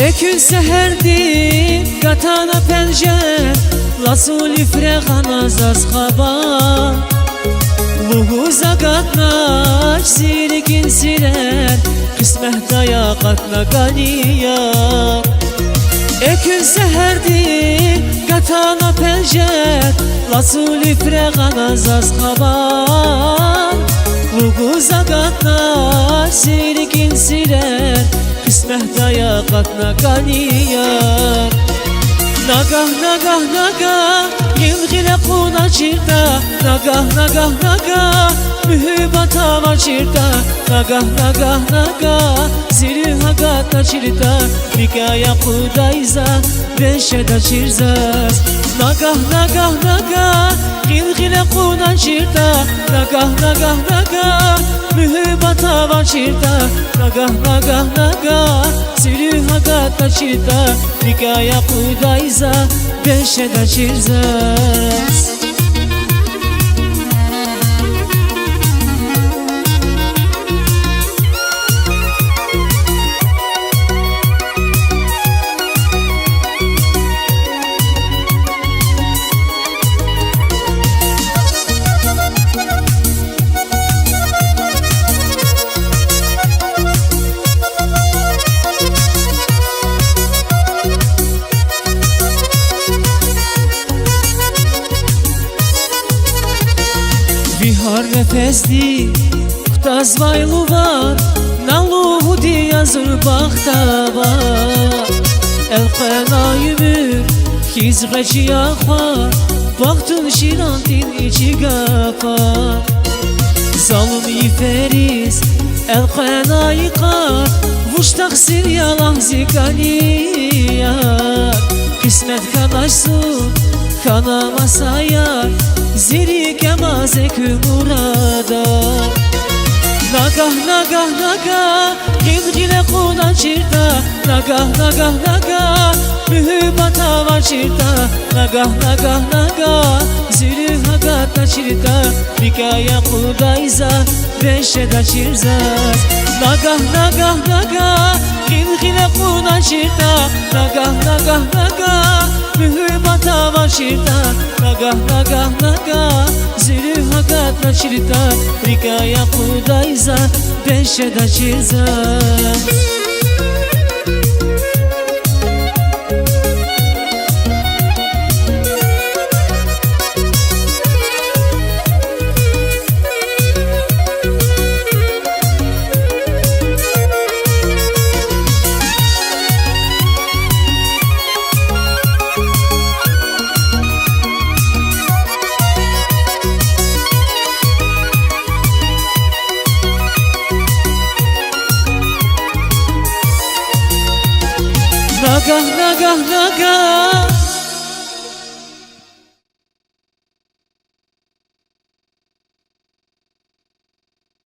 Ekün seherdi katana pencer Lasuli freğana zaz khaba Luhuza katnaç zirikin sirer Kısmet daya katna galiyar Ekün seherdi katana pencer Lasuli freğana zaz khaba Luhuza katnaç zirikin sirer Kısmet daya katna galiyar Nagah nagah nagah Gilgile kuna çirta Nagah nagah nagah Mühibata var çirta Nagah nagah nagah Zili hagata çirta Nikaya kudayza Beşeda çirzaz Nagah nagah nagah Gilgile kuna çirta Nagah nagah nagah Mühibata var çirta Nagah nagah nagah Zili hagata çirta Nikaya kudayza Beşeda çirzaz Bihar nefesli Kutaz vaylu var Naluhu diyazır baktaba El qena yümür Hizgeci yakar Baktın şirantin içi gafar Zalım yiferiz El qena yıkar Vuş taksir yalan zikaniyar Kısmet kanaşsın Kanama sayar Ziri kemazekü murada Nagah nagah nagah Gilgile kuna çirta Nagah nagah nagah Mühibata var çirta Nagah nagah nagah Ziri hagata çirta Nikaya kudayza Beşeda çirzaz Nagah nagah nagah Gilgile kuna çirta Nagah nagah nagah Mühibata var çirta Nagah nagah nagah Zili hagata çirta Nikaya kudayza Beşeda çirzaz Nagah nagah nagah